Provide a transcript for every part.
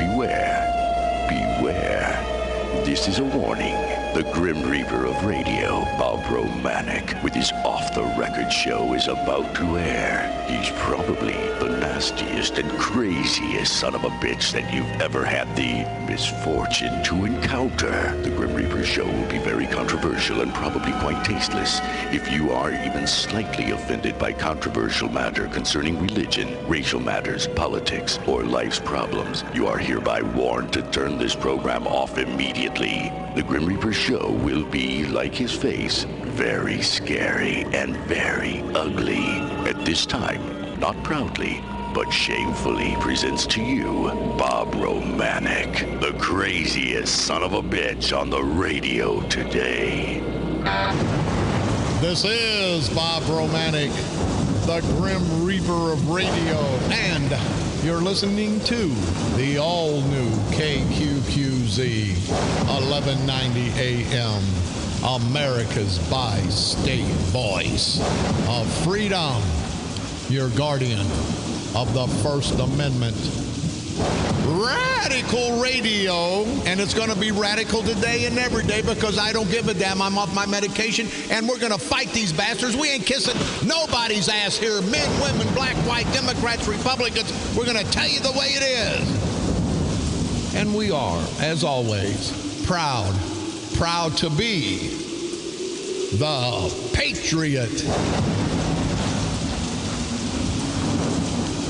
beware. Beware. This is a warning. The Grim Reaper of radio, Bob Romanik, with his off-the-record show is about to air. He's probably the nastiest and craziest son of a bitch that you've ever had the misfortune to encounter. The Grim Reaper show will be very controversial and probably quite tasteless. If you are even slightly offended by controversial matter concerning religion, racial matters, politics, or life's problems, you are hereby warned to turn this program off immediately. The Grim Reaper show will be, like his face, very scary and very ugly. At this time, not proudly, but shamefully presents to you Bob Romanik, the craziest son of a bitch on the radio today. This is Bob Romanik, the Grim Reaper of radio, and you're listening to the all-new KQQZ, 1190 AM, America's bi-state voice of freedom, your guardian of the First Amendment. Radical radio, and it's going to be radical today and every day because I don't give a damn. I'm off my medication, and we're going to fight these bastards. We ain't kissing nobody's ass here. Men, women, black, white, Democrats, Republicans. We're going to tell you the way it is. And we are, as always, proud to be the Patriot.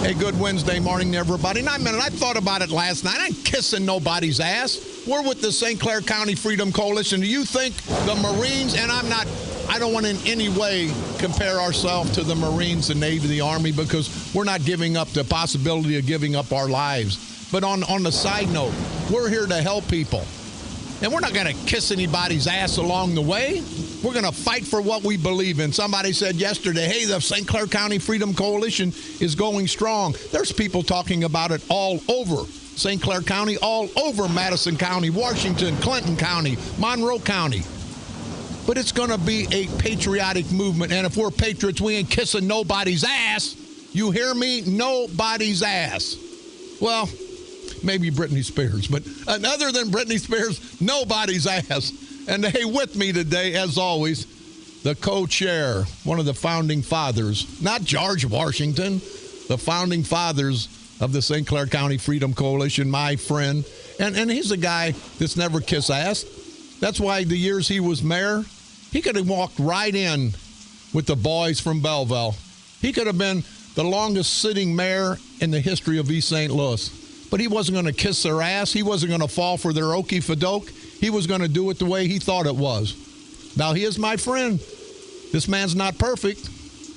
Hey, good Wednesday morning to everybody. Now, I thought about it last night. I ain't kissing nobody's ass. We're with the St. Clair County Freedom Coalition. Do you think the Marines, and I don't want to in any way compare ourselves to the Marines, the Navy, the Army, because we're not giving up the possibility of giving up our lives. But on the side note, we're here to help people. And we're not going to kiss anybody's ass along the way. We're going to fight for what we believe in. Somebody said yesterday, hey, the St. Clair County Freedom Coalition is going strong. There's people talking about it all over St. Clair County, all over Madison County, Washington, Clinton County, Monroe County. But it's going to be a patriotic movement. And if we're patriots, we ain't kissing nobody's ass. You hear me? Nobody's ass. Well, maybe Britney Spears, but other than Britney Spears, nobody's ass. And hey, with me today, as always, the co-chair, one of the founding fathers, not George Washington, the founding fathers of the St. Clair County Freedom Coalition, my friend. And he's a guy that's never kissed ass. That's why the years he was mayor, he could have walked right in with the boys from Belleville. He could have been the longest sitting mayor in the history of East St. Louis. But he wasn't going to kiss their ass. He wasn't going to fall for their okey-fadoke. He was going to do it the way he thought it was. Now, he is my friend. This man's not perfect,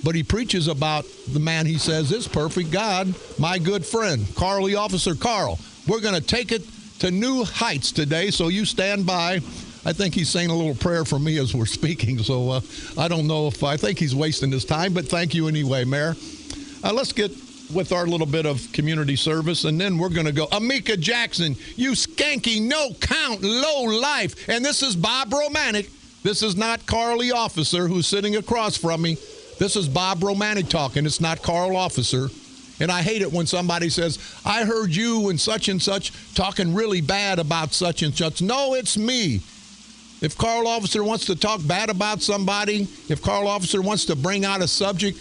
but he preaches about the man he says is perfect, God, my good friend, Carly Officer Carl. We're going to take it to new heights today, so you stand by. I think he's saying a little prayer for me as we're speaking, so I don't know if I think he's wasting his time, but thank you anyway, Mayor. Let's get with our little bit of community service, and then we're going to go. Amika Jackson, you skanky, no-count, low-life. And this is Bob Romanik. This is not Carly Officer, who's sitting across from me. This is Bob Romanik talking. It's not Carl Officer. And I hate it when somebody says, I heard you and such talking really bad about such and such. No, it's me. If Carl Officer wants to talk bad about somebody, if Carl Officer wants to bring out a subject,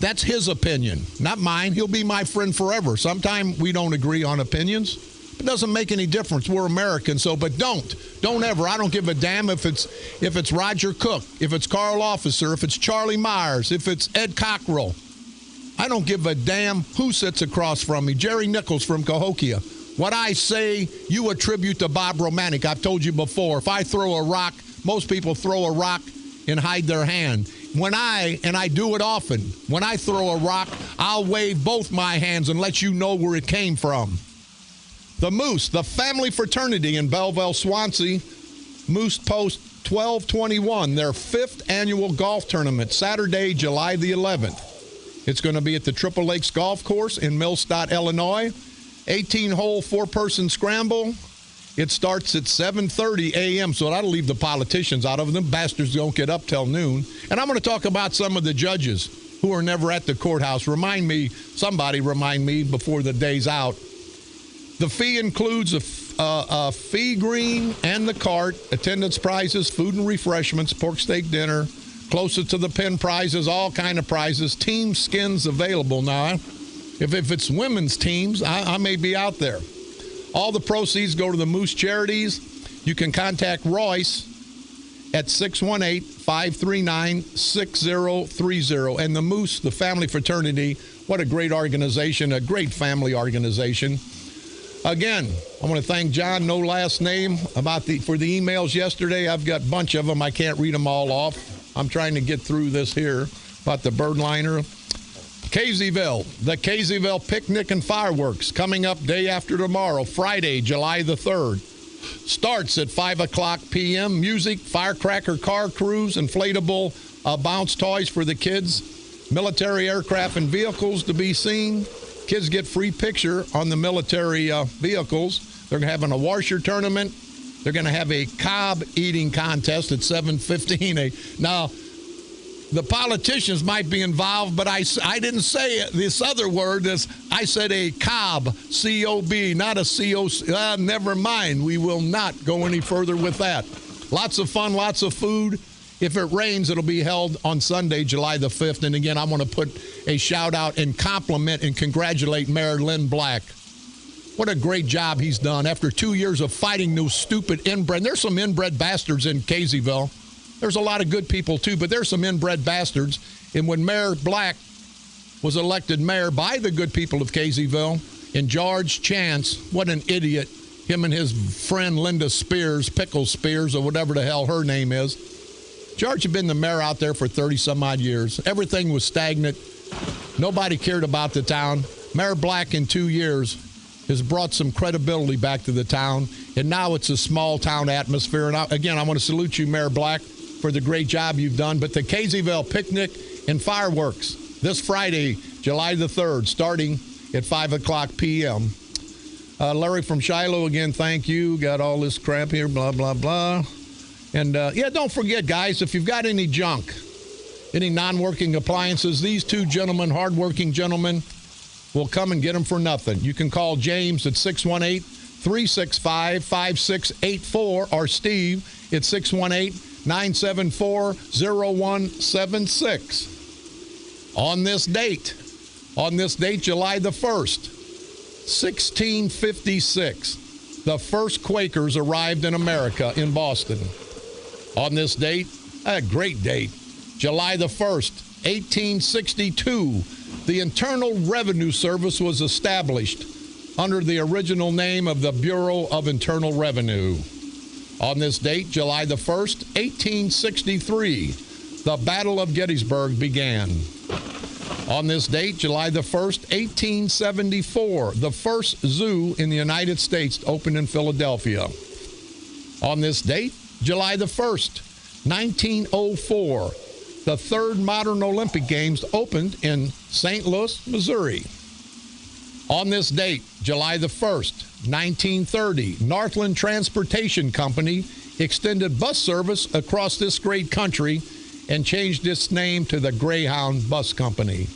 that's his opinion, not mine. He'll be my friend forever. Sometimes we don't agree on opinions. It doesn't make any difference. We're Americans, but don't ever. I don't give a damn if it's Roger Cook, if it's Carl Officer, if it's Charlie Myers, if it's Ed Cockrell. I don't give a damn who sits across from me. Jerry Nichols from Cahokia. What I say, you attribute to Bob Romanik. I've told you before, if I throw a rock, most people throw a rock and hide their hand. And I do it often, when I throw a rock, I'll wave both my hands and let you know where it came from. The Moose, the family fraternity in Belleville, Swansea, Moose Post 1221, their 5th annual golf tournament, Saturday, July the 11th. It's going to be at the Triple Lakes Golf Course in Millstadt, Illinois. 18-hole, 4-person scramble. It starts at 7:30 a.m., so that'll leave the politicians out of it. Them bastards don't get up till noon. And I'm going to talk about some of the judges who are never at the courthouse. Somebody remind me before the day's out. The fee includes a fee green and the cart, attendance prizes, food and refreshments, pork steak dinner, closer to the pin prizes, all kind of prizes. Team skins available now. If it's women's teams, I may be out there. All the proceeds go to the Moose Charities. You can contact Royce at 618-539-6030. And the Moose, the family fraternity, what a great organization, a great family organization. Again, I want to thank John, no last name, for the emails yesterday. I've got a bunch of them. I can't read them all off. I'm trying to get through this here about the birdliner. Caseyville, the Caseyville Picnic and Fireworks coming up day after tomorrow, Friday, July the 3rd. Starts at 5 o'clock p.m. Music, firecracker car cruise, inflatable bounce toys for the kids, military aircraft and vehicles to be seen. Kids get free picture on the military vehicles. They're having a washer tournament. They're going to have a cob eating contest at 7:15. Now, the politicians might be involved, but I didn't say it. This other word. I said a cob, C-O-B, not a C-O-C. Never mind. We will not go any further with that. Lots of fun, lots of food. If it rains, it'll be held on Sunday, July the 5th. And again, I want to put a shout out and compliment and congratulate Mayor Lynn Black. What a great job he's done after 2 years of fighting those stupid inbred. There's some inbred bastards in Caseyville. There's a lot of good people, too, but there's some inbred bastards. And when Mayor Black was elected mayor by the good people of Caseyville, and George Chance, what an idiot, him and his friend Linda Spears, Pickle Spears, or whatever the hell her name is. George had been the mayor out there for 30-some-odd years. Everything was stagnant. Nobody cared about the town. Mayor Black, in 2 years, has brought some credibility back to the town, and now it's a small-town atmosphere. And again, I want to salute you, Mayor Black, for the great job you've done. But the Caseyville Picnic and Fireworks this Friday, July the 3rd, starting at 5 o'clock p.m. Larry from Shiloh, again, thank you. Got all this crap here, blah, blah, blah. And, don't forget, guys, if you've got any junk, any non-working appliances, these two gentlemen, hard-working gentlemen, will come and get them for nothing. You can call James at 618-365-5684 or Steve at 618-974-0176. On this date, July the 1st, 1656, the first Quakers arrived in America in Boston. On this date, a great date, July the 1st, 1862, the Internal Revenue Service was established under the original name of the Bureau of Internal Revenue. On this date, July the 1st, 1863, the Battle of Gettysburg began. On this date, July the 1st, 1874, the first zoo in the United States opened in Philadelphia. On this date, July the 1st, 1904, the third modern Olympic Games opened in St. Louis, Missouri. On this date, July the 1st, 1930, Northland Transportation Company extended bus service across this great country and changed its name to the Greyhound Bus Company.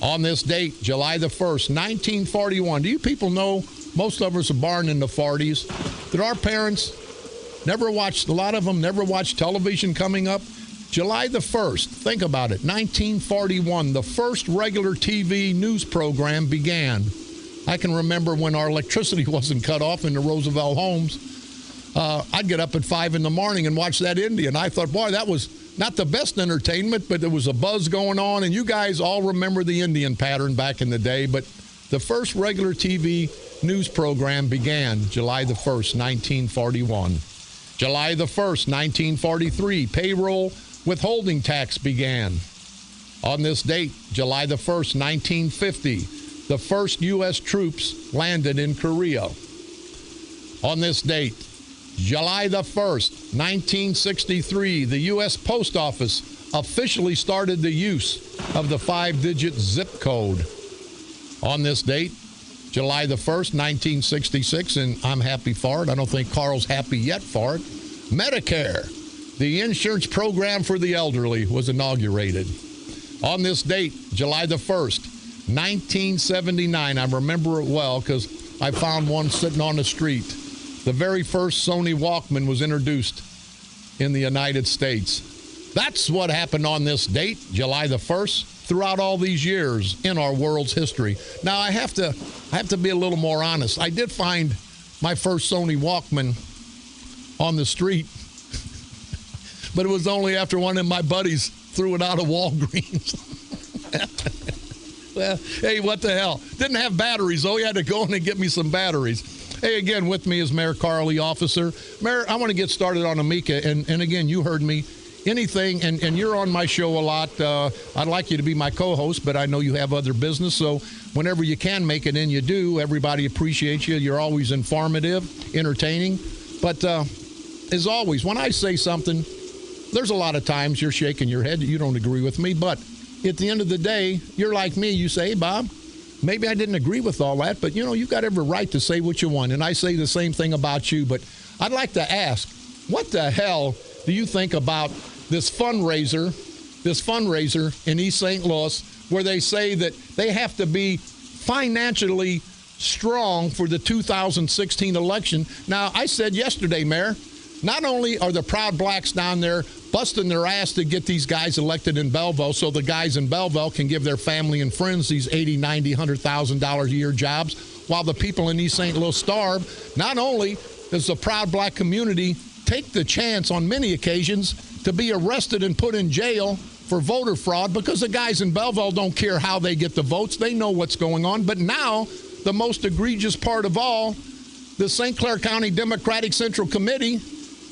On this date, July the 1st, 1941, do you people know, most of us are born in the 40s, did our parents never watched, a lot of them never watched television coming up? July the 1st, think about it, 1941, the first regular TV news program began. I can remember when our electricity wasn't cut off in the Roosevelt homes. I'd get up at 5 in the morning and watch that Indian. I thought, boy, that was not the best entertainment, but there was a buzz going on, and you guys all remember the Indian pattern back in the day. But the first regular TV news program began July the 1st, 1941. July the 1st, 1943, payroll withholding tax began. On this date, July the 1st, 1950, the first U.S. troops landed in Korea. On this date, July the 1st, 1963, the U.S. Post Office officially started the use of the 5-digit zip code. On this date, July the 1st, 1966, and I'm happy for it. I don't think Carl's happy yet for it. Medicare, the insurance program for the elderly, was inaugurated. On this date, July the 1st, 1979, I remember it well because I found one sitting on the street. The very first Sony Walkman was introduced in the United States. That's what happened on this date, July the 1st, throughout all these years in our world's history. Now, I have to be a little more honest. I did find my first Sony Walkman on the street, but it was only after one of my buddies threw it out of Walgreens. Well, hey, what the hell? Didn't have batteries, though. He had to go in and get me some batteries. Hey, again, with me is Mayor Carly, officer. Mayor, I want to get started on Amika, and again, you heard me. Anything, and you're on my show a lot. I'd like you to be my co-host, but I know you have other business, so whenever you can make it in, you do. Everybody appreciates you. You're always informative, entertaining. But as always, when I say something, there's a lot of times you're shaking your head that you don't agree with me, but at the end of the day, you're like me. You say, hey, Bob, maybe I didn't agree with all that, but, you've got every right to say what you want, and I say the same thing about you. But I'd like to ask, what the hell do you think about this fundraiser in East St. Louis, where they say that they have to be financially strong for the 2016 election? Now, I said yesterday, Mayor, not only are the Proud Blacks down there busting their ass to get these guys elected in Belleville so the guys in Belleville can give their family and friends these $80, $90, $100,000 a year jobs while the people in East St. Louis starve, not only does the Proud Black community take the chance on many occasions to be arrested and put in jail for voter fraud because the guys in Belleville don't care how they get the votes. They know what's going on. But now, the most egregious part of all, the St. Clair County Democratic Central Committee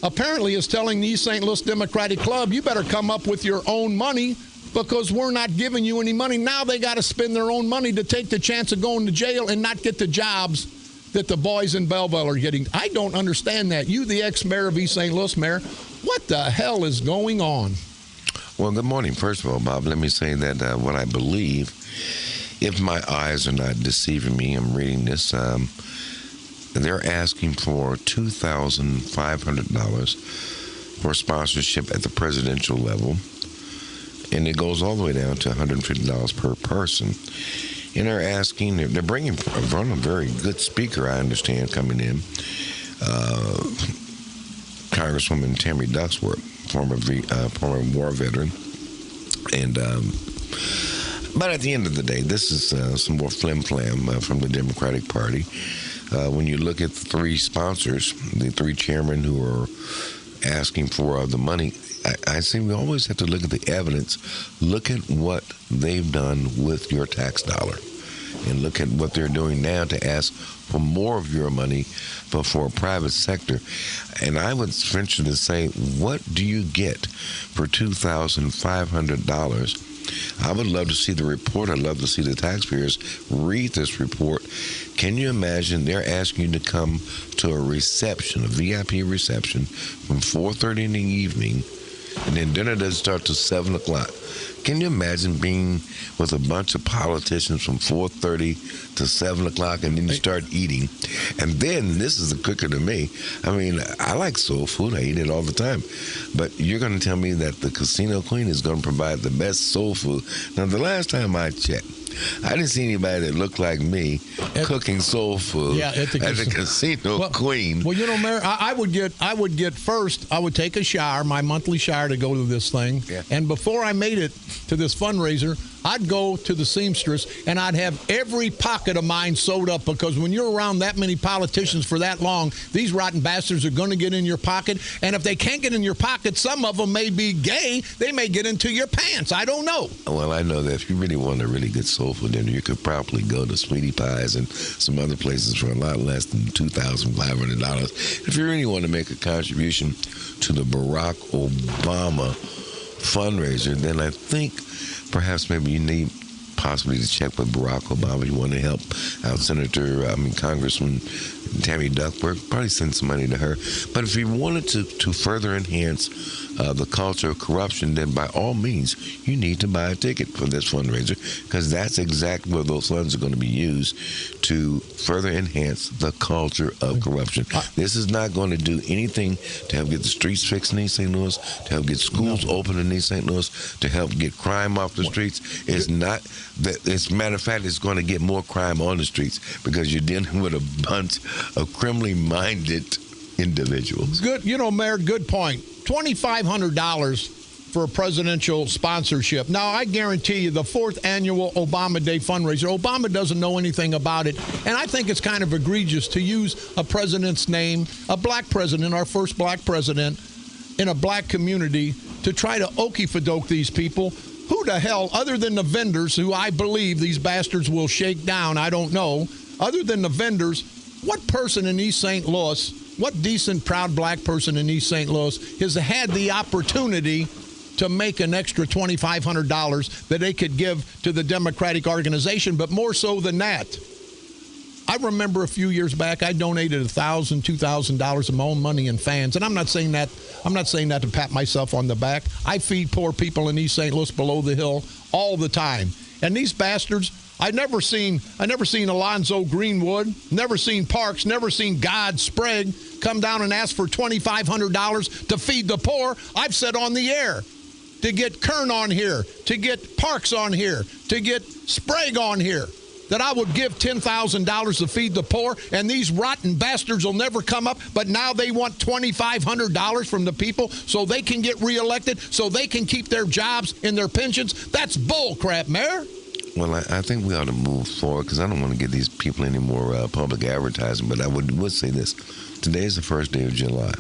apparently is telling the East St. Louis Democratic Club, you better come up with your own money because we're not giving you any money. Now they got to spend their own money to take the chance of going to jail and not get the jobs that the boys in Belleville are getting. I don't understand that. You, the ex-mayor of East St. Louis, Mayor, what the hell is going on? Well, good morning. First of all, Bob, let me say that what I believe, if my eyes are not deceiving me, I'm reading this, they're asking for $2,500 for sponsorship at the presidential level, and it goes all the way down to $150 per person. And they're asking, they're bringing a very good speaker, I understand, coming in, Congresswoman Tammy Duckworth, former war veteran. And but at the end of the day, this is some more flim-flam from the Democratic Party. When you look at the three sponsors, the three chairmen who are asking for the money, I say we always have to look at the evidence. Look at what they've done with your tax dollar. And look at what they're doing now to ask for more of your money, but for a private sector. And I would venture to say, what do you get for $2,500? I would love to see the report. I'd love to see the taxpayers read this report. Can you imagine they're asking you to come to a reception, a VIP reception, from 4:30 in the evening, and then dinner doesn't start till 7 o'clock. Can you imagine being with a bunch of politicians from 4:30 to 7 o'clock, and then you start eating? And then, this is the kicker to me. I mean, I like soul food. I eat it all the time. But you're going to tell me that the Casino Queen is going to provide the best soul food. Now, the last time I checked, I didn't see anybody that looked like me cooking soul food at the Casino Queen. Well, Mayor, I would get first, I would take a shower, my monthly shower to go to this thing. Yeah. And before I made it to this fundraiser, I'd go to the seamstress and I'd have every pocket of mine sewed up, because when you're around that many politicians for that long, these rotten bastards are going to get in your pocket. And if they can't get in your pocket, some of them may be gay. They may get into your pants. I don't know. Well, I know that if you really want a really good soul food dinner, you could probably go to Sweetie Pies and some other places for a lot less than $2,500. If you really want to make a contribution to the Barack Obama fundraiser, then I think perhaps maybe you need possibly to check with Barack Obama. You want to help out Congressman Tammy Duckworth, probably send some money to her. But if you wanted to further enhance the culture of corruption, then by all means, you need to buy a ticket for this fundraiser, because that's exactly where those funds are going to be used to further enhance the culture of corruption. This is not going to do anything to help get the streets fixed in East St. Louis, to help get schools open in East St. Louis, to help get crime off the streets. It's not. As a matter of fact, it's going to get more crime on the streets because you're dealing with a bunch of criminally minded individuals. Good, Mayor, good point. $2,500 for a presidential sponsorship. Now, I guarantee you the 4th annual Obama Day fundraiser, Obama doesn't know anything about it, and I think it's kind of egregious to use a president's name, a black president, our first black president, in a black community to try to okey-fadoke these people. Who the hell, other than the vendors, who I believe these bastards will shake down, I don't know, other than the vendors, what person in East St. Louis, what decent, proud black person in East St. Louis has had the opportunity to make an extra $2,500 that they could give to the Democratic organization, but more so than that? I remember a few years back, I donated $1,000, $2,000 of my own money in fans, and I'm not saying that to pat myself on the back. I feed poor people in East St. Louis below the hill all the time, and these bastards, I never seen Alonzo Greenwood, never seen Parks, never seen God Sprague come down and ask for $2,500 to feed the poor. I've said on the air, to get Kern on here, to get Parks on here, to get Sprague on here, that I would give $10,000 to feed the poor, and these rotten bastards will never come up, but now they want $2,500 from the people so they can get reelected, so they can keep their jobs and their pensions. That's bull crap, Mayor. Well, I think we ought to move forward, because I don't want to give these people any more public advertising, but I would say this. Today is the first day of July.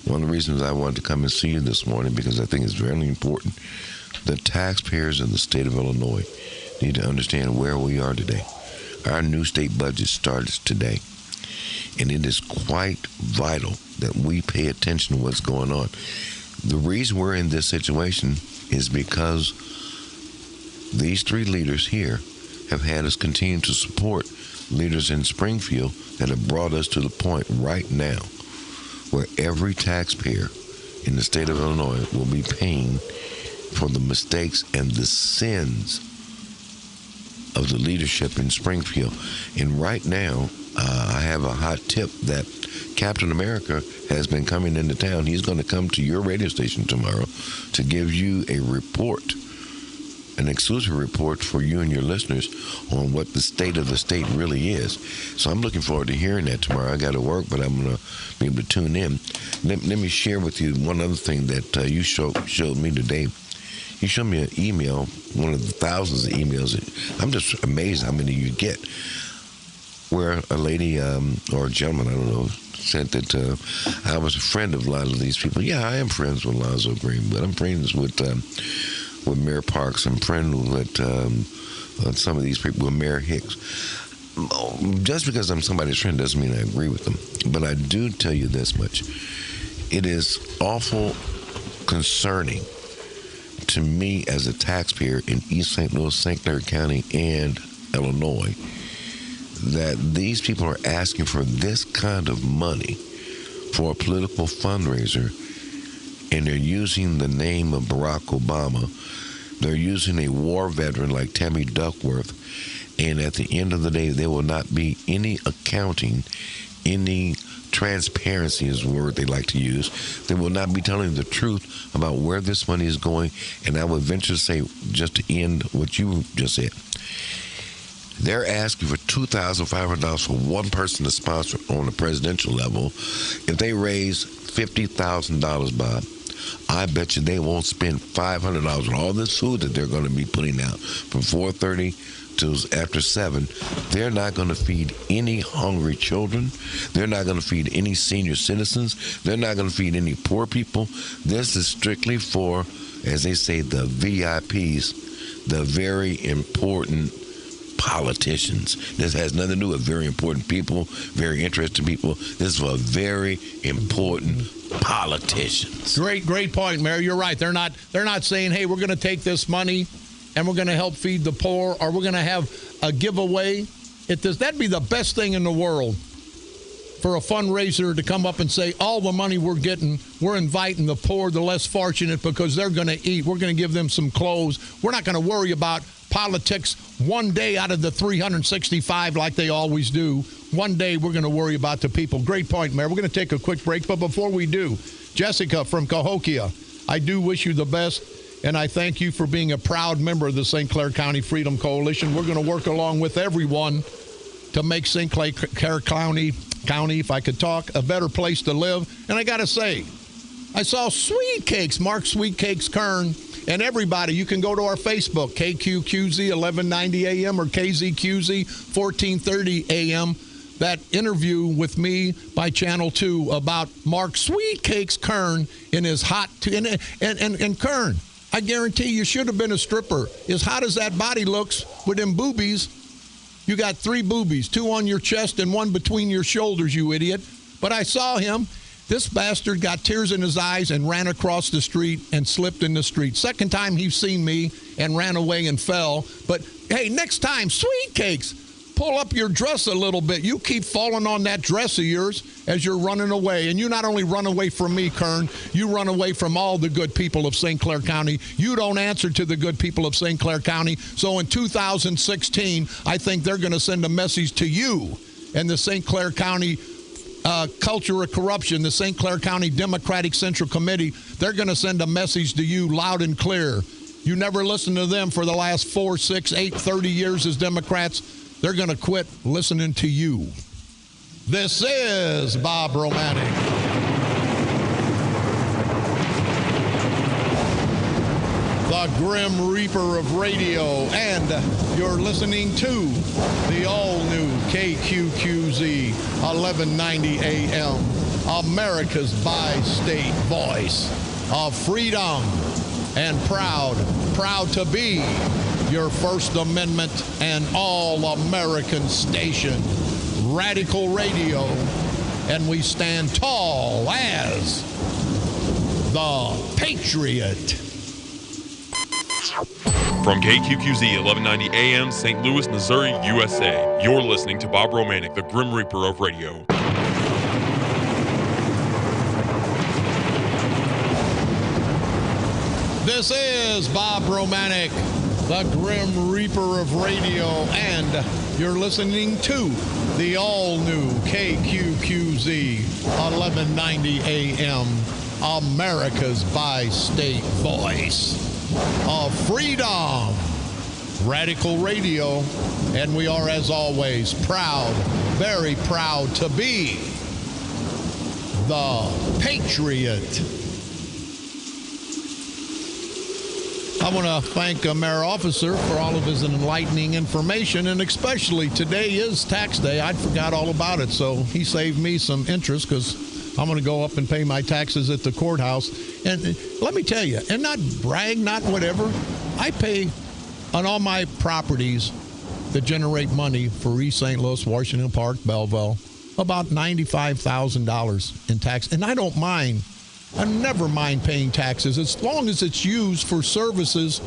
One of the reasons I wanted to come and see you this morning, because I think it's very important, the taxpayers in the state of Illinois need to understand where we are today. Our new state budget starts today, and it is quite vital that we pay attention to what's going on. The reason we're in this situation is because these 3 leaders here have had us continue to support leaders in Springfield that have brought us to the point right now where every taxpayer in the state of Illinois will be paying for the mistakes and the sins of the leadership in Springfield. And right now, I have a hot tip that Captain America has been coming into town. He's going to come to your radio station tomorrow to give you a report, an exclusive report for you and your listeners on what the state of the state really is. So I'm looking forward to hearing that tomorrow. I got to work, but I'm going to be able to tune in. Let me share with you one other thing that you showed me today. You showed me an email, one of the thousands of emails. I'm just amazed how many you get, where a lady or a gentleman, I don't know, said that I was a friend of a lot of these people. Yeah, I am friends with Lonzo Green, but I'm friends with Mayor Parks. I'm friends with some of these people, with Mayor Hicks. Just because I'm somebody's friend doesn't mean I agree with them. But I do tell you this much. It is awful concerning to me as a taxpayer in East St. Louis, St. Clair County, and Illinois, that these people are asking for this kind of money for a political fundraiser, and they're using the name of Barack Obama. They're using a war veteran like Tammy Duckworth, and at the end of the day, there will not be any accounting, any transparency is the word they like to use. They will not be telling the truth about where this money is going, and I would venture to say, just to end what you just said, they're asking for $2,500 for one person to sponsor on a presidential level. If they raise $50,000, Bob, I bet you they won't spend $500 on all this food that they're going to be putting out from 4:30 to after 7. They're not going to feed any hungry children. They're not going to feed any senior citizens. They're not going to feed any poor people. This is strictly for, as they say, the VIPs, the very important politicians. This has nothing to do with very important people, very interesting people. This is for very important politicians. Great point, Mayor. You're right. They're not saying, hey, we're going to take this money and we're going to help feed the poor, or we're going to have a giveaway. That'd be the best thing in the world. for a fundraiser to come up and say, all the money we're getting, we're inviting the poor, the less fortunate, because they're going to eat. We're going to give them some clothes. We're not going to worry about politics one day out of the 365 like they always do. One day we're going to worry about the people. Great point, Mayor. We're going to take a quick break, but before we do, Jessica from Cahokia, I do wish you the best, and I thank you for being a proud member of the St. Clair County Freedom Coalition. We're going to work along with everyone to make St. Clair County, if I could talk, a better place to live. And I got to say, I saw Sweet Cakes, Mark Sweet Cakes Kern, and everybody, you can go to our Facebook, KQQZ 1190 AM or KZQZ 1430 AM. That interview with me by Channel 2 about Mark Sweet Cakes Kern in his hot, and Kern, I guarantee you should have been a stripper. As hot as that body looks with them boobies, you got 3 boobies, 2 on your chest and 1 between your shoulders, you idiot. But I saw him. This bastard got tears in his eyes and ran across the street and slipped in the street. Second time he's seen me and ran away and fell. But, hey, next time, Sweet Cakes, pull up your dress a little bit. You keep falling on that dress of yours as you're running away. And you not only run away from me, Kern, you run away from all the good people of St. Clair County. You don't answer to the good people of St. Clair County. So in 2016, I think they're going to send a message to you and the St. Clair County culture of corruption, the St. Clair County Democratic Central Committee. They're going to send a message to you loud and clear. You never listened to them for the last 4, 6, 8, 30 years as Democrats. They're going to quit listening to you. This is Bob Romanik. The Grim Reaper of radio, and you're listening to the all-new KQQZ 1190 AM, America's bi-state voice of freedom, and proud to be your First Amendment and all-American station, Radical Radio, and we stand tall as the Patriot. From KQQZ 1190 AM, St. Louis, Missouri, USA, you're listening to Bob Romanik, the Grim Reaper of radio. This is Bob Romanik, the Grim Reaper of radio, and you're listening to the all-new KQQZ 1190 AM, America's bi-state voice of freedom, Radical Radio, and we are, as always, proud, very proud to be the Patriot. I want to thank Mayor Officer for all of his enlightening information, and especially today is tax day. I forgot all about it, so he saved me some interest because I'm going to go up and pay my taxes at the courthouse. And let me tell you, and not brag, not whatever, I pay on all my properties that generate money for East St. Louis, Washington Park, Belleville, about $95,000 in tax. And I don't mind. I never mind paying taxes as long as it's used for services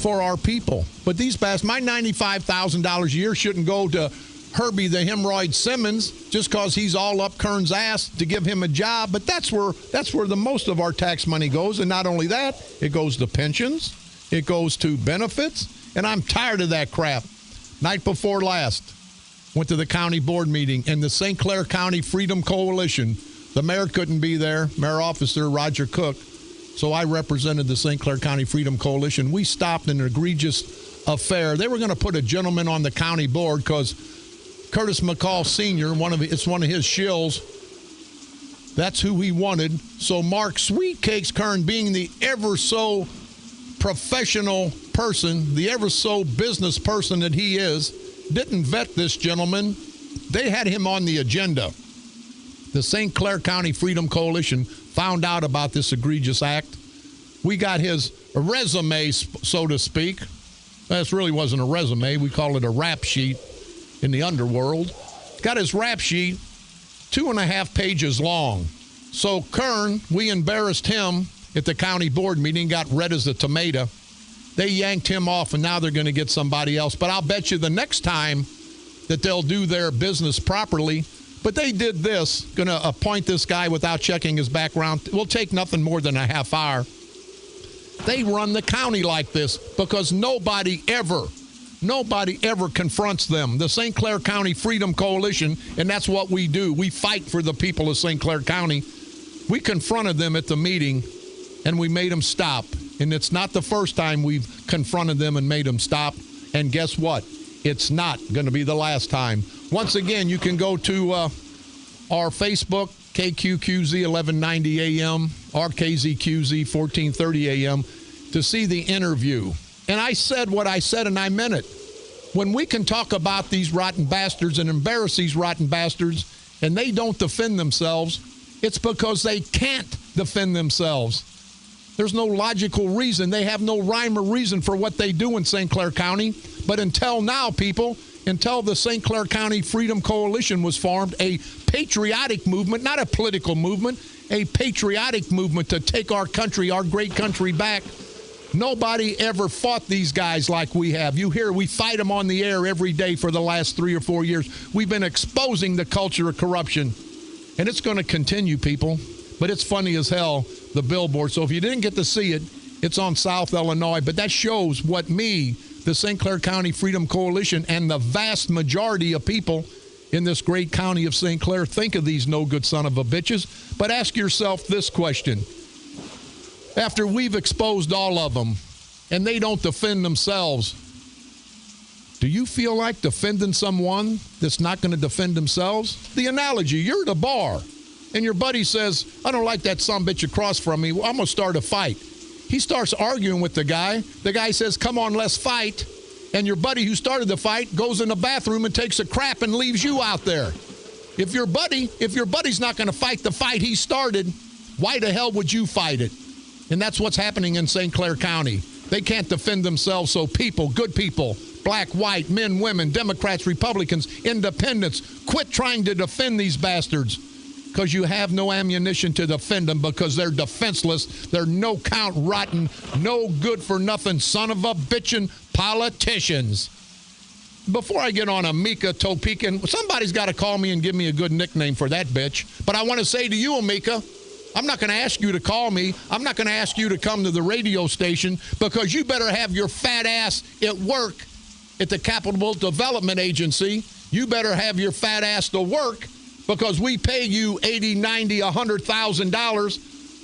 for our people. But these bastards, my $95,000 a year shouldn't go to Herbie the Hemorrhoid Simmons just because he's all up Kern's ass to give him a job. But that's where the most of our tax money goes. And not only that, it goes to pensions, it goes to benefits, and I'm tired of that crap. Night before last, went to the county board meeting, and the St. Clair County Freedom Coalition, the mayor couldn't be there, Mayor Officer Roger Cook, so I represented the St. Clair County Freedom Coalition. We stopped an egregious affair. They were going to put a gentleman on the county board because Curtis McCall Sr., it's one of his shills. That's who he wanted. So Mark Sweetcakes Kern, being the ever so professional person, the ever so business person that he is, didn't vet this gentleman. They had him on the agenda. The St. Clair County Freedom Coalition found out about this egregious act. We got his resume, so to speak. This really wasn't a resume. We call it a rap sheet in the underworld. Got his rap sheet 2.5 pages long. So Kern, we embarrassed him at the county board meeting, got red as a tomato. They yanked him off, and now they're going to get somebody else. But I'll bet you the next time that they'll do their business properly, But they did this, going to appoint this guy without checking his background. Will take nothing more than a half hour. They run the county like this because nobody ever confronts them. The St. Clair County Freedom Coalition, and that's what we do. We fight for the people of St. Clair County. We confronted them at the meeting, and we made them stop. And it's not the first time we've confronted them and made them stop. And guess what? It's not going to be the last time. Once again, you can go to our Facebook, KQQZ 1190 AM, or KZQZ 1430 AM, to see the interview. And I said what I said, and I meant it. When we can talk about these rotten bastards and embarrass these rotten bastards, and they don't defend themselves, it's because they can't defend themselves. There's no logical reason. They have no rhyme or reason for what they do in St. Clair County. But until now, people, until the St. Clair County Freedom Coalition was formed, a patriotic movement, not a political movement, a patriotic movement to take our country, our great country back. Nobody ever fought these guys like we have. You hear we fight them on the air every day for the last 3 or 4 years. We've been exposing the culture of corruption. And it's going to continue, people. But it's funny as hell, the billboard. So if you didn't get to see it, it's on South Illinois. But that shows what the St. Clair County Freedom Coalition, and the vast majority of people in this great county of St. Clair think of these no good son of a bitches. But ask yourself this question. After we've exposed all of them and they don't defend themselves, do you feel like defending someone that's not going to defend themselves? The analogy, you're at a bar and your buddy says, I don't like that sumbitch across from me. I'm going to start a fight. He starts arguing with the guy. The guy says, come on, let's fight. And your buddy who started the fight goes in the bathroom and takes a crap and leaves you out there. If your buddy's not going to fight the fight he started, why the hell would you fight it? And that's what's happening in St. Clair County. They can't defend themselves, so people, good people, black, white, men, women, Democrats, Republicans, independents, quit trying to defend these bastards because you have no ammunition to defend them because they're defenseless. They're no-count, rotten, no good-for-nothing son of a bitchin' politicians. Before I get on Amika Topeka, somebody's got to call me and give me a good nickname for that bitch. But I want to say to you, Amika, I'm not going to ask you to call me. I'm not going to ask you to come to the radio station because you better have your fat ass at work at the Capital Development Agency. You better have your fat ass to work because we pay you $80,000, $90,000, $100,000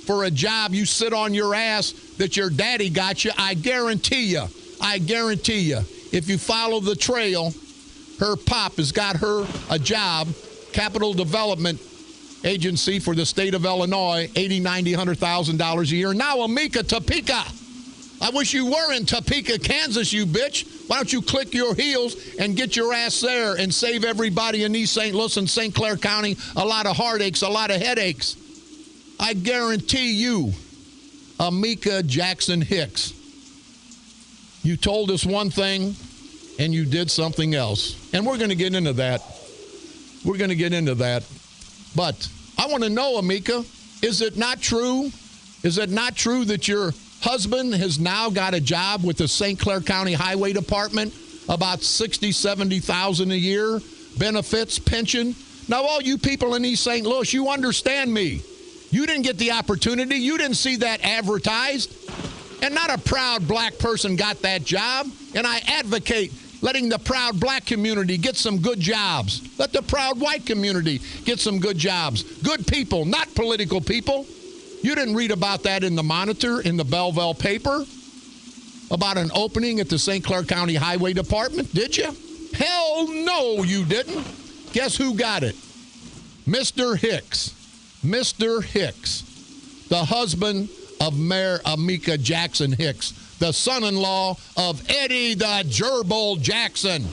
for a job you sit on your ass that your daddy got you. I guarantee you, if you follow the trail, her pop has got her a job, Capital Development Agency for the state of Illinois, $80,000, $90,000, $100,000 a year. Now, Amika Topeka. I wish you were in Topeka, Kansas, you bitch. Why don't you click your heels and get your ass there and save everybody in East St. Louis and St. Clair County a lot of heartaches, a lot of headaches. I guarantee you, Amika Jackson Hicks, you told us one thing and you did something else. And we're going to get into that. But I want to know, Amika, is it not true? Is it not true that your husband has now got a job with the St. Clair County Highway Department, about $60,000, $70,000 a year, benefits, pension? Now, all you people in East St. Louis, you understand me. You didn't get the opportunity. You didn't see that advertised. And not a proud black person got that job. And I advocate letting the proud black community get some good jobs. Let the proud white community get some good jobs. Good people, not political people. You didn't read about that in the Monitor, in the Belleville paper, about an opening at the St. Clair County Highway Department, did you? Hell no, you didn't. Guess who got it? Mr. Hicks. Mr. Hicks, the husband of Mayor Amika Jackson Hicks, the son-in-law of Eddie the Gerbil Jackson.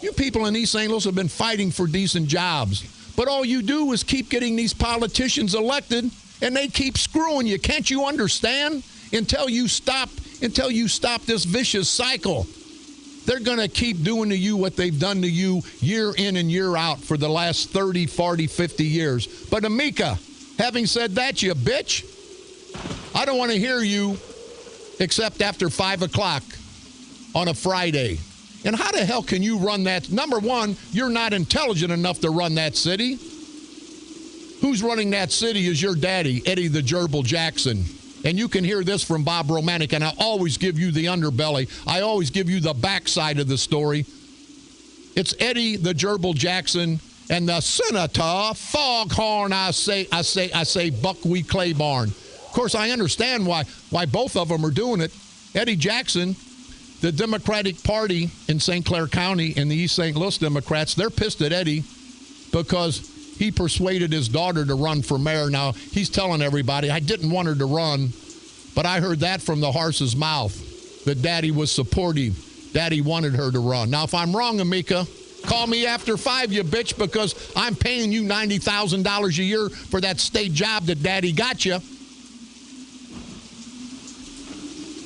You people in East St. Louis have been fighting for decent jobs, but all you do is keep getting these politicians elected, and they keep screwing you. Can't you understand? Until you stop this vicious cycle, they're going to keep doing to you what they've done to you year in and year out for the last 30, 40, 50 years. But Amika, having said that, you bitch, I don't want to hear you except after 5 o'clock on a Friday. And how the hell can you run that? Number one, you're not intelligent enough to run that city. Who's running that city is your daddy, Eddie the Gerbil Jackson. And you can hear this from Bob Romanik, and I always give you the underbelly. I always give you the backside of the story. It's Eddie the Gerbil Jackson and the Senator Foghorn, I say Buckwheat Claiborne. Of course, I understand why both of them are doing it. Eddie Jackson, the Democratic Party in St. Clair County and the East St. Louis Democrats, they're pissed at Eddie because he persuaded his daughter to run for mayor. Now, he's telling everybody, I didn't want her to run, but I heard that from the horse's mouth, that Daddy was supportive. Daddy wanted her to run. Now, if I'm wrong, Amika, call me after 5, you bitch, because I'm paying you $90,000 a year for that state job that Daddy got you.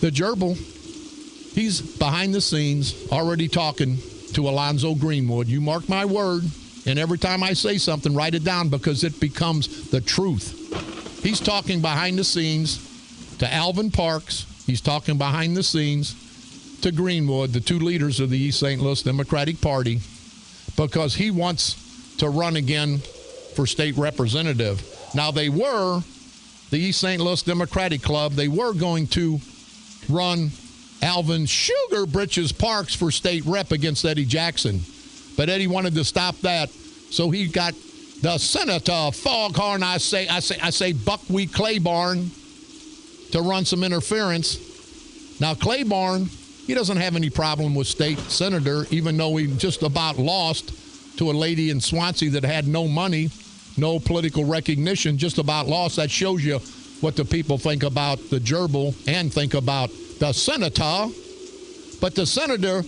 The gerbil, he's behind the scenes already talking to Alonzo Greenwood. You mark my word. And every time I say something, write it down because it becomes the truth. He's talking behind the scenes to Alvin Parks. He's talking behind the scenes to Greenwood, the two leaders of the East St. Louis Democratic Party, because he wants to run again for state representative. Now, the East St. Louis Democratic Club, they were going to run Alvin Sugar Britches Parks for state rep against Eddie Jackson. But Eddie wanted to stop that, so he got the Senator Foghorn, I say Buckwheat Claiborne, to run some interference. Now, Claiborne, he doesn't have any problem with state senator, even though he just about lost to a lady in Swansea that had no money, no political recognition, just about lost. That shows you what the people think about the gerbil and think about the senator. But the senator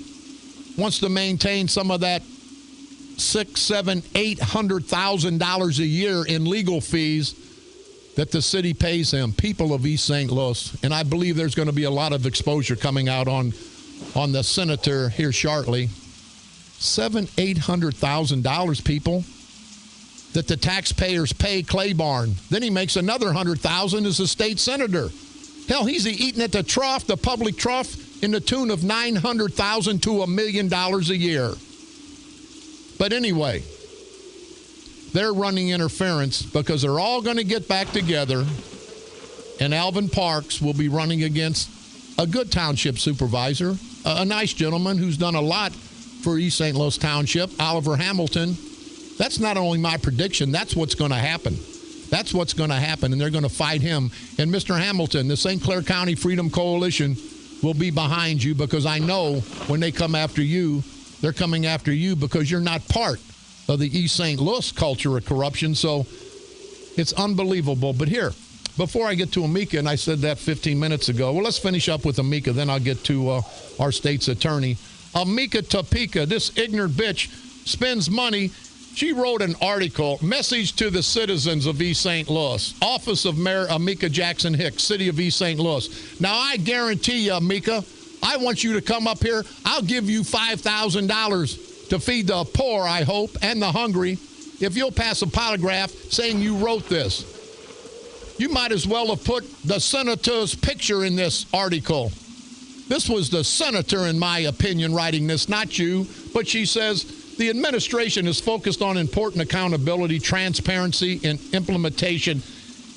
wants to maintain some of that $600,000, $700,000, $800,000 a year in legal fees that the city pays him, people of East St. Louis. And I believe there's going to be a lot of exposure coming out on the senator here shortly. $700,000, $800,000, people, that the taxpayers pay Claiborne. Then he makes another $100,000 as a state senator. Hell, he's eating at the trough, the public trough, in the tune of $900,000 to $1 million a year. But anyway, they're running interference because they're all going to get back together, and Alvin Parks will be running against a good township supervisor, a nice gentleman who's done a lot for East St. Louis Township, Oliver Hamilton. That's not only my prediction, that's what's going to happen. That's what's going to happen, and they're going to fight him. And Mr. Hamilton, the St. Clair County Freedom Coalition will be behind you, because I know when they come after you, they're coming after you because you're not part of the East St. Louis culture of corruption. So it's unbelievable. But here, before I get to Amika, and I said that 15 minutes ago, well, let's finish up with Amika, then I'll get to our state's attorney. Amika Topeka, this ignorant bitch, spends money. She wrote an article, Message to the Citizens of East St. Louis, Office of Mayor Amika Jackson Hicks, City of East St. Louis. Now, I guarantee you, Amika, I want you to come up here. I'll give you $5,000 to feed the poor, I hope, and the hungry, if you'll pass a polygraph saying you wrote this. You might as well have put the senator's picture in this article. This was the senator, in my opinion, writing this, not you. But she says the administration is focused on important accountability, transparency, and implementation,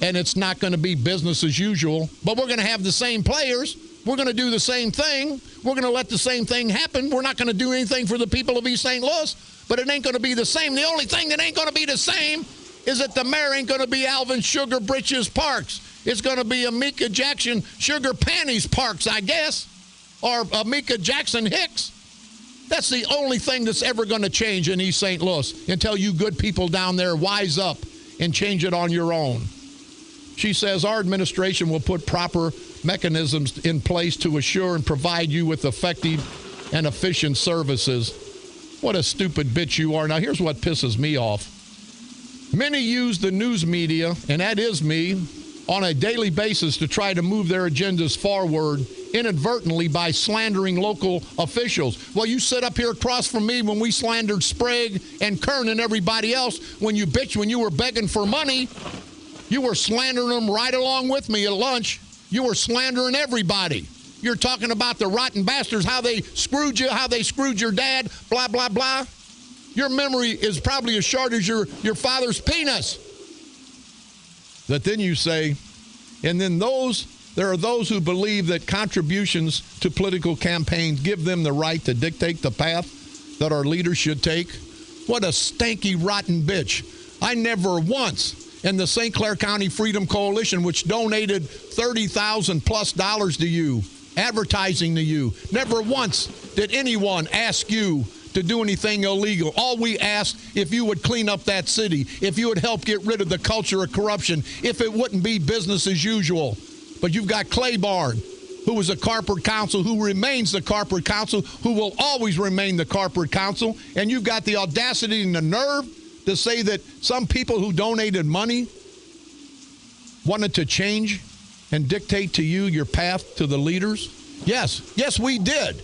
and it's not going to be business as usual. But we're going to have the same players. We're going to do the same thing. We're going to let the same thing happen. We're not going to do anything for the people of East St. Louis, but it ain't going to be the same. The only thing that ain't going to be the same is that the mayor ain't going to be Alvin Sugar Britches Parks. It's going to be Amika Jackson Sugar Panties Parks, I guess, or Amika Jackson Hicks. That's the only thing that's ever going to change in East St. Louis until you good people down there wise up and change it on your own. She says our administration will put proper mechanisms in place to assure and provide you with effective and efficient services. What a stupid bitch you are. Now, here's what pisses me off. Many use the news media, and that is me, on a daily basis to try to move their agendas forward inadvertently by slandering local officials. Well, you sit up here across from me when we slandered Sprague and Kern and everybody else. When you were begging for money, you were slandering them right along with me at lunch. You were slandering everybody. You're talking about the rotten bastards, how they screwed you, how they screwed your dad, blah, blah, blah. Your memory is probably as short as your father's penis. But then you say, and then there are those who believe that contributions to political campaigns give them the right to dictate the path that our leaders should take. What a stanky, rotten bitch. I never once, in the St. Clair County Freedom Coalition, which donated $30,000+ to you, advertising to you, never once did anyone ask you to do anything illegal. All we asked, if you would clean up that city, if you would help get rid of the culture of corruption, if it wouldn't be business as usual. But you've got Claiborne, who was a corporate counsel, who remains the corporate counsel, who will always remain the corporate counsel, and you've got the audacity and the nerve to say that some people who donated money wanted to change and dictate to you your path to the leaders? Yes, we did.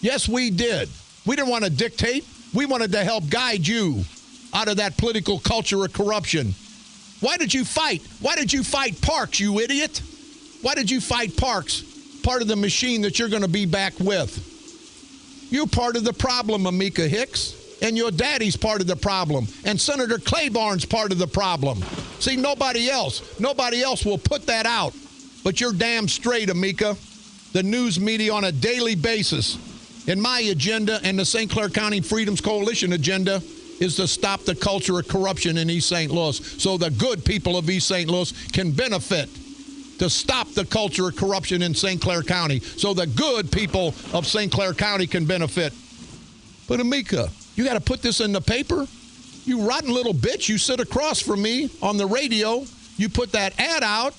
Yes, we did. We didn't want to dictate. We wanted to help guide you out of that political culture of corruption. Why did you fight? Why did you fight Parks, you idiot? Why did you fight Parks, part of the machine that you're going to be back with? You're part of the problem, Amika Hicks, and your daddy's part of the problem, and Senator Claiborne's part of the problem. See, nobody else will put that out, but you're damn straight, Amika. The news media on a daily basis. And my agenda and the St. Clair County Freedoms Coalition agenda is to stop the culture of corruption in East St. Louis so the good people of East St. Louis can benefit. To stop the culture of corruption in St. Clair County so the good people of St. Clair County can benefit. But Amika, you got to put this in the paper? You rotten little bitch, you sit across from me on the radio, you put that ad out,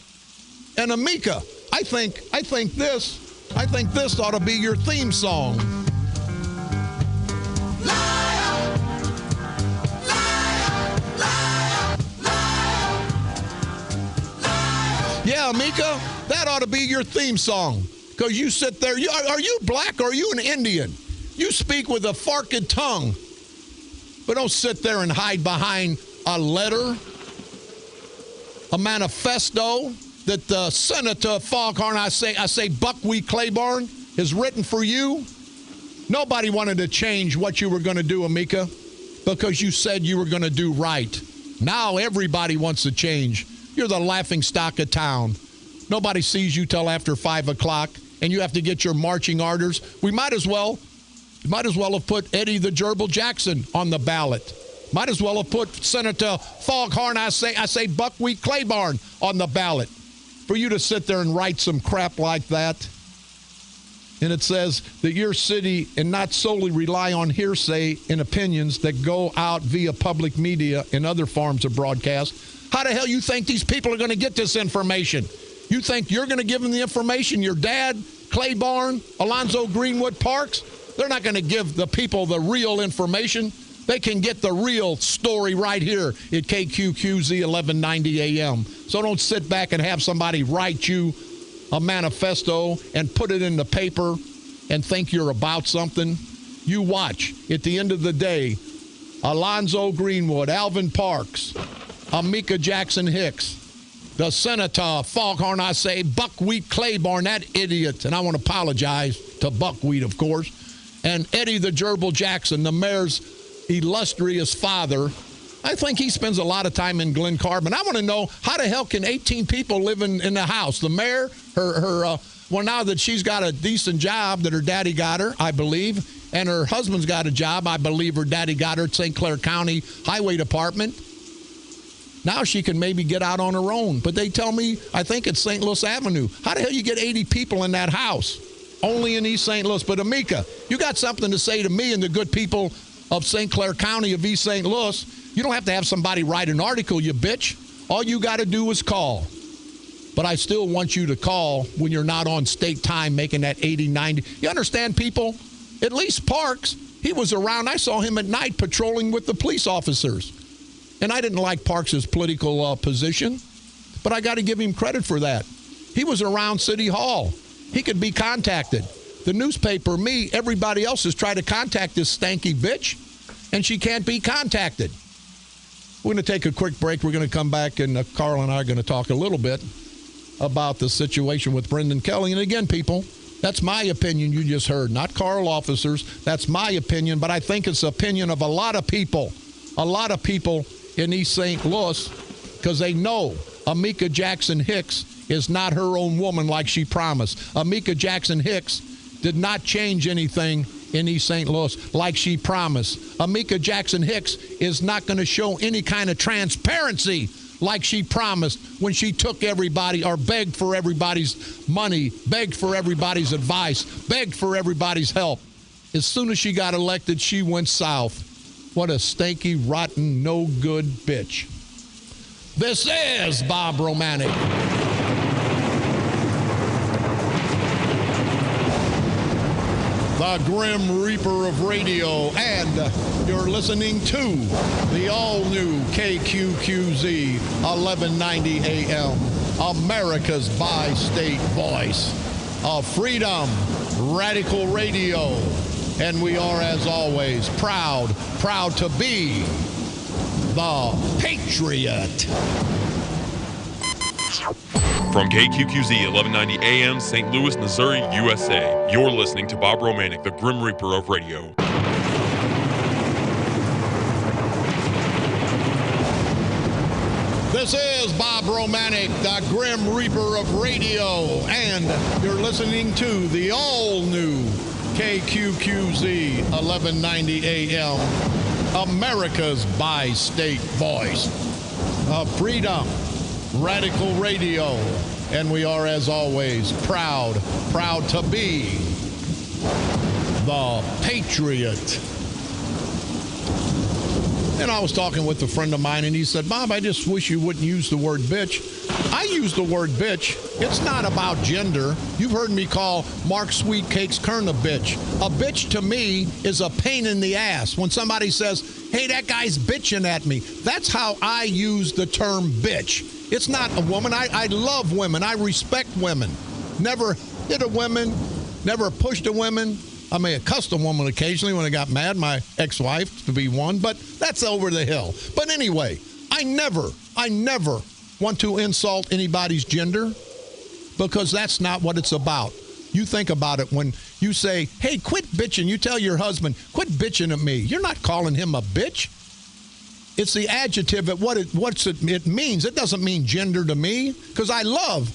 and Amika, I think this ought to be your theme song. Liar, liar, liar, liar, liar. Yeah, Amika, that ought to be your theme song. Because you sit there, are you black or are you an Indian? You speak with a forked tongue. But don't sit there and hide behind a letter, a manifesto that Senator Foghorn, I say Buckwheat Claiborne, has written for you. Nobody wanted to change what you were going to do, Amika, because you said you were going to do right. Now everybody wants to change. You're the laughing stock of town. Nobody sees you till after 5 o'clock, and you have to get your marching orders. We might as well have put Eddie the Gerbil Jackson on the ballot. Might as well have put Senator Foghorn, I say Buckwheat Claiborne on the ballot. For you to sit there and write some crap like that. And it says that your city and not solely rely on hearsay and opinions that go out via public media and other forms of broadcast. How the hell you think these people are going to get this information? You think you're going to give them the information? Your dad, Claiborne, Alonzo Greenwood, Parks? They're not going to give the people the real information. They can get the real story right here at KQQZ 1190 AM. So don't sit back and have somebody write you a manifesto and put it in the paper and think you're about something. You watch. At the end of the day, Alonzo Greenwood, Alvin Parks, Amika Jackson Hicks, the Senator Foghorn, I say, Buckwheat Claiborne, that idiot, and I want to apologize to Buckwheat, of course, and Eddie the Gerbil Jackson, the mayor's illustrious father. I think he spends a lot of time in Glen Carbon. I want to know, how the hell can 18 people live in the house? The mayor, well, now that she's got a decent job that her daddy got her, I believe, and her husband's got a job, I believe her daddy got her at St. Clair County Highway Department. Now she can maybe get out on her own. But they tell me, I think it's St. Louis Avenue. How the hell you get 80 people in that house? Only in East St. Louis. But Amika, you got something to say to me and the good people of St. Clair County of East St. Louis. You don't have to have somebody write an article, you bitch. All you got to do is call. But I still want you to call when you're not on state time making that 80, 90. You understand, people? At least Parks, he was around. I saw him at night patrolling with the police officers. And I didn't like Parks' political position, but I got to give him credit for that. He was around City Hall. He could be contacted. The newspaper, me, everybody else has tried to contact this stanky bitch, and she can't be contacted. We're going to take a quick break. We're going to come back, and Carl and I are going to talk a little bit about the situation with Brendan Kelly. And again, people, That's my opinion you just heard, not Carl officers. That's my opinion, but I think it's the opinion of a lot of people in East St. Louis, because they know Amika Jackson Hicks is not her own woman like she promised. Amika Jackson Hicks did not change anything in East St. Louis like she promised. Amika Jackson Hicks is not going to show any kind of transparency like she promised when she took everybody or begged for everybody's money, begged for everybody's advice, begged for everybody's help. As soon as she got elected, she went south. What a stinky, rotten, no good bitch. This is Bob Romanik. The Grim Reaper of radio, and you're listening to the all-new KQQZ 1190 AM, America's bi-state voice of freedom, radical radio. And we are, as always, proud to be the Patriot. From KQQZ 1190 AM, St. Louis, Missouri, USA, you're listening to Bob Romanik, the Grim Reaper of radio. This is Bob Romanik, the Grim Reaper of radio, and you're listening to the all-new KQQZ 1190 AM, America's bi-state voice of freedom, radical radio. And we are, as always, proud to be the Patriot. And I was talking with a friend of mine, and he said, Bob, I just wish you wouldn't use the word bitch. I use the word bitch. It's not about gender. You've heard me call Mark Sweetcake's Kern a bitch. A bitch to me is a pain in the ass. When somebody says, hey, that guy's bitching at me, that's how I use the term bitch. It's not a woman. I love women. I respect women. Never hit a woman, never pushed a woman. I may have cussed a woman occasionally when I got mad, my ex-wife to be one, but that's over the hill. But anyway, I never want to insult anybody's gender, because that's not what it's about. You think about it when you say, hey, quit bitching. You tell your husband, quit bitching at me. You're not calling him a bitch. It's the adjective at what it means. It doesn't mean gender to me, because I love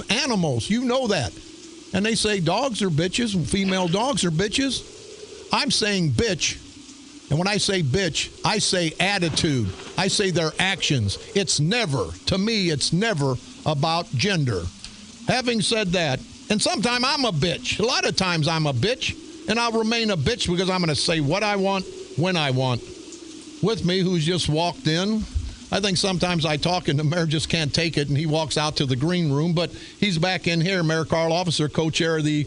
animals. You know that. And they say dogs are bitches, female dogs are bitches. I'm saying bitch. And when I say bitch, I say attitude. I say their actions. It's never about gender. Having said that, and sometimes I'm a bitch. A lot of times I'm a bitch, and I'll remain a bitch because I'm going to say what I want, when I want. With me, who's just walked in, I think sometimes I talk and the mayor just can't take it, and he walks out to the green room, but he's back in here. Mayor Carl Officer, co-chair of the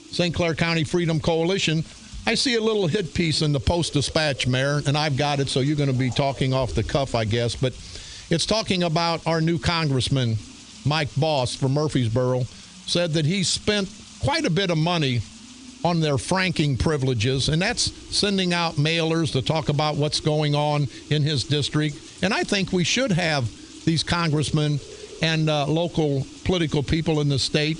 St. Clair County Freedom Coalition. I see a little hit piece in the Post-Dispatch, Mayor, and I've got it, so you're going to be talking off the cuff, I guess, but it's talking about our new congressman, Mike Boss from Murfreesboro, said that he spent quite a bit of money on their franking privileges, and that's sending out mailers to talk about what's going on in his district. And I think we should have these congressmen and local political people in the state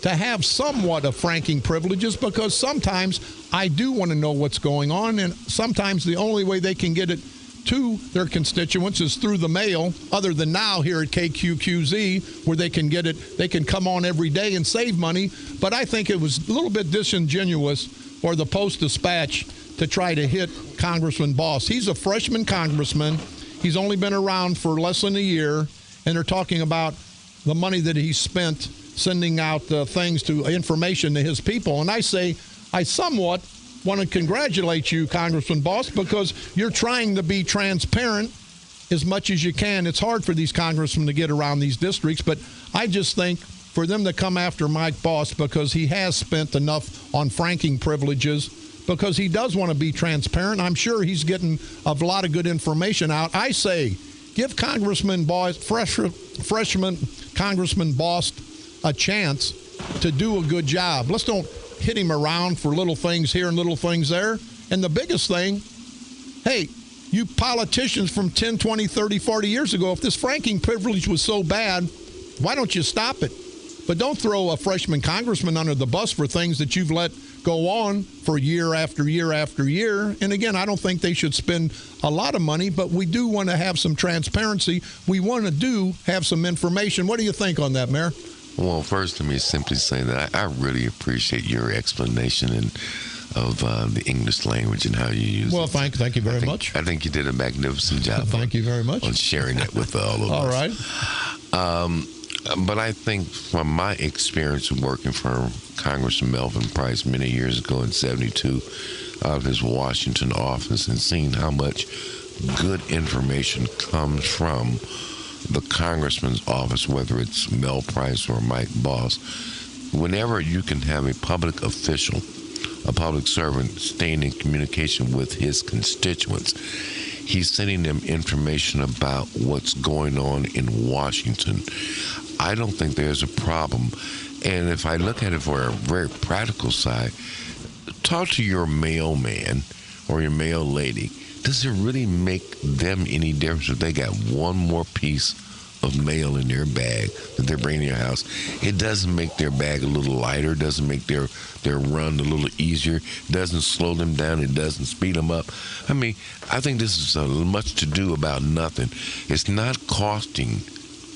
to have somewhat of franking privileges, because sometimes I do want to know what's going on, and sometimes the only way they can get it to their constituents is through the mail, other than now here at KQQZ, where they can get it, they can come on every day and save money. But I think it was a little bit disingenuous for the Post-Dispatch to try to hit Congressman Boss. He's a freshman congressman. He's only been around for less than a year, and they're talking about the money that he spent sending out things to information to his people. And I say, I somewhat want to congratulate you, Congressman Boss, because you're trying to be transparent as much as you can. It's hard for these congressmen to get around these districts, but I just think for them to come after Mike Boss because he has spent enough on franking privileges, because he does want to be transparent. I'm sure he's getting a lot of good information out. I say, give Congressman Boss, freshman Congressman Boss, a chance to do a good job. Let's don't hit him around for little things here and little things there. And the biggest thing, hey, you politicians from 10, 20, 30, 40 years ago, if this franking privilege was so bad, why don't you stop it? But don't throw a freshman congressman under the bus for things that you've let go on for year after year after year. And again, I don't think they should spend a lot of money, but we do want to have some transparency. We want to have some information. What do you think on that, Mayor? Well, first, let me simply say that I really appreciate your explanation of the English language and how you use it. Well, thank you very much. I think you did a magnificent job. Thank you very much on sharing that with all of us. All right. But I think from my experience of working for Congressman Melvin Price many years ago in 72 out of his Washington office and seeing how much good information comes from the congressman's office, whether it's Mel Price or Mike Boss, whenever you can have a public official, a public servant, staying in communication with his constituents, he's sending them information about what's going on in Washington. I don't think there's a problem. And if I look at it for a very practical side, talk to your mailman or your mail lady. Does it really make them any difference if they got one more piece of mail in their bag that they're bringing to your house? It doesn't make their bag a little lighter, doesn't make their run a little easier, doesn't slow them down, it doesn't speed them up. I mean, I think this is much to do about nothing. It's not costing,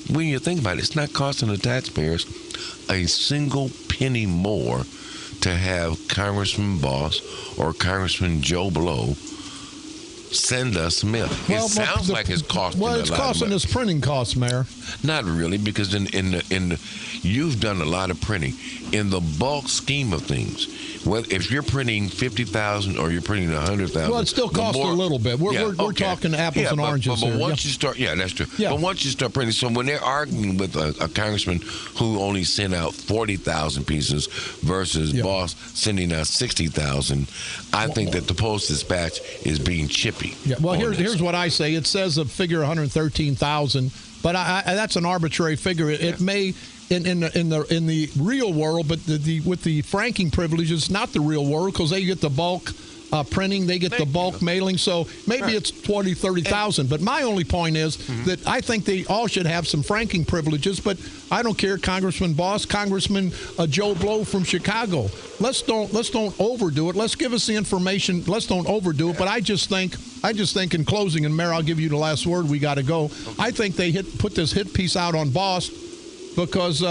when you think about it, it's not costing the taxpayers a single penny more to have Congressman Boss or Congressman Joe Blow send us mail. It sounds like it's costing. Well, it's costing us printing costs, Mayor. Not really, because in the you've done a lot of printing. In the bulk scheme of things, well, if you're printing 50,000 or you're printing 100,000, well, it still costs a little bit. We're talking apples and oranges but here. Once you start, that's true. Yeah. But once you start printing, so when they're arguing with a congressman who only sent out 40,000 pieces versus Boss sending out 60,000, I think that the Post-Dispatch is being chippy. Yeah. Well, here's what I say. It says a figure 113,000, but that's an arbitrary figure. It may. In the real world, but with the franking privileges, not the real world, because they get the bulk printing, they get the bulk mailing, so maybe it's 20, 30,000. But my only point is that I think they all should have some franking privileges, but I don't care, Congressman Boss, Congressman Joe Blow from Chicago. Let's don't overdo it. Let's give us the information. Let's don't overdo it. But I just think in closing, and Mayor, I'll give you the last word. We got to go. I think they put this hit piece out on Boss because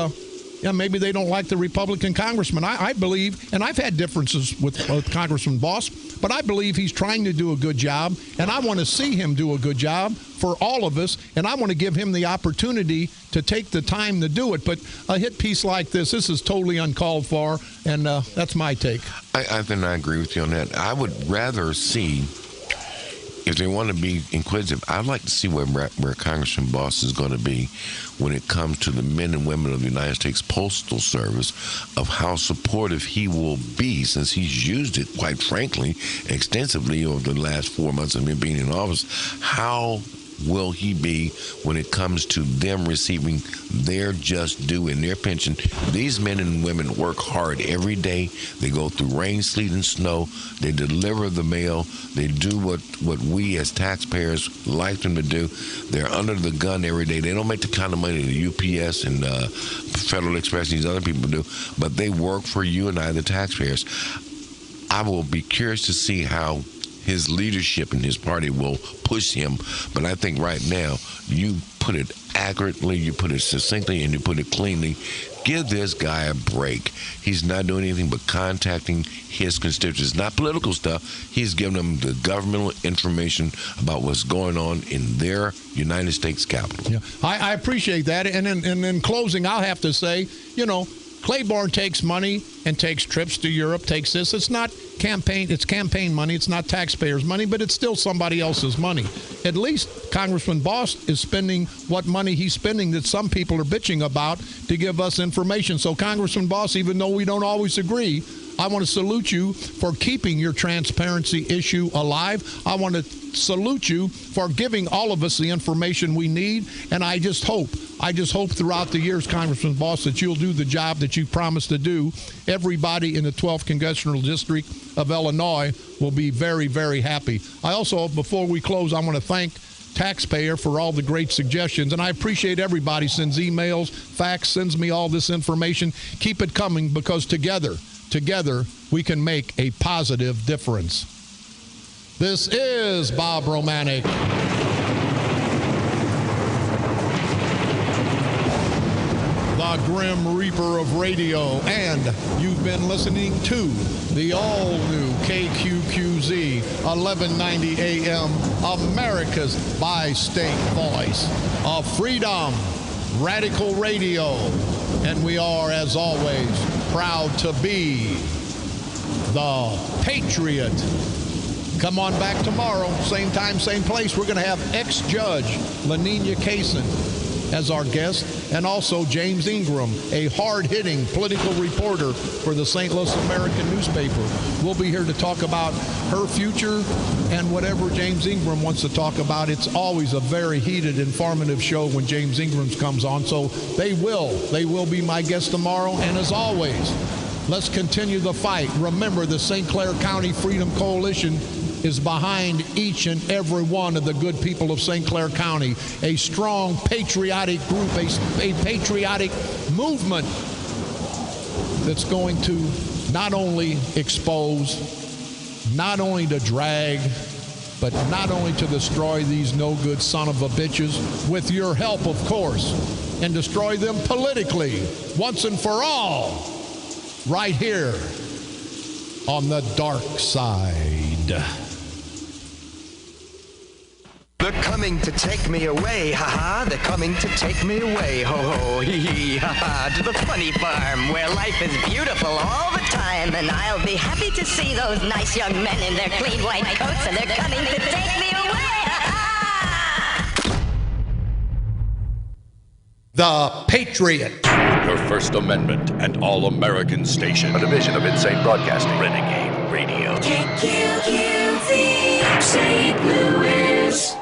maybe they don't like the Republican congressman. I believe, and I've had differences with Congressman Boss, but I believe he's trying to do a good job, and I want to see him do a good job for all of us, and I want to give him the opportunity to take the time to do it. But a hit piece like this is totally uncalled for, and that's my take. I think I agree with you on that. I would rather see, if they want to be inquisitive, I'd like to see where Congressman Boss is going to be when it comes to the men and women of the United States Postal Service, of how supportive he will be, since he's used it, quite frankly, extensively over the last 4 months of him being in office. How will he be when it comes to them receiving their just due and their pension? These men and women work hard every day. They go through rain, sleet, and snow. They deliver the mail. They do what we as taxpayers like them to do. They're under the gun every day. They don't make the kind of money that UPS and Federal Express and these other people do, but they work for you and I, the taxpayers. I will be curious to see how his leadership and his party will push him. But I think right now, you put it accurately, you put it succinctly, and you put it cleanly. Give this guy a break. He's not doing anything but contacting his constituents. Not political stuff. He's giving them the governmental information about what's going on in their United States Capitol. Yeah, I appreciate that. And in closing, I'll have to say, Claiborne takes money and takes trips to Europe, takes this. It's not campaign. It's campaign money. It's not taxpayers' money, but it's still somebody else's money. At least Congressman Boss is spending what money he's spending that some people are bitching about to give us information. So, Congressman Boss, even though we don't always agree, I want to salute you for keeping your transparency issue alive. I want to salute you for giving all of us the information we need. And I just hope throughout the years, Congressman Boss, that you'll do the job that you promised to do. Everybody in the 12th Congressional District of Illinois will be very, very happy. I also, before we close, I want to thank taxpayer for all the great suggestions. And I appreciate everybody sends emails, fax, sends me all this information. Keep it coming, because together, we can make a positive difference. This is Bob Romanik. The Grim Reaper of Radio, and you've been listening to the all-new KQQZ 1190 AM, America's bi-state voice of freedom, radical radio, and we are, as always, proud to be the Patriot. Come on back tomorrow, same time, same place. We're going to have ex-judge Laninia Kaysen as our guest, and also James Ingram, a hard-hitting political reporter for the St. Louis American newspaper. We'll be here to talk about her future and whatever James Ingram wants to talk about. It's always a very heated, informative show when James Ingram comes on, so they will be my guest tomorrow. And as always, let's continue the fight. Remember, the St. Clair County Freedom Coalition is behind each and every one of the good people of St. Clair County. A strong patriotic group, a patriotic movement that's going to not only expose, not only to drag, but not only to destroy these no-good son of a bitches, with your help, of course, and destroy them politically once and for all, right here on the dark side. They're coming to take me away, ha-ha. They're coming to take me away, ho-ho, hee-hee, ha-ha. To the funny farm where life is beautiful all the time. And I'll be happy to see those nice young men in their clean white coats. And they're coming to take me away, ha-ha. The Patriot. Your First Amendment and All-American station. A division of Insane Broadcasting. Renegade Radio. KQQZ, St. Louis.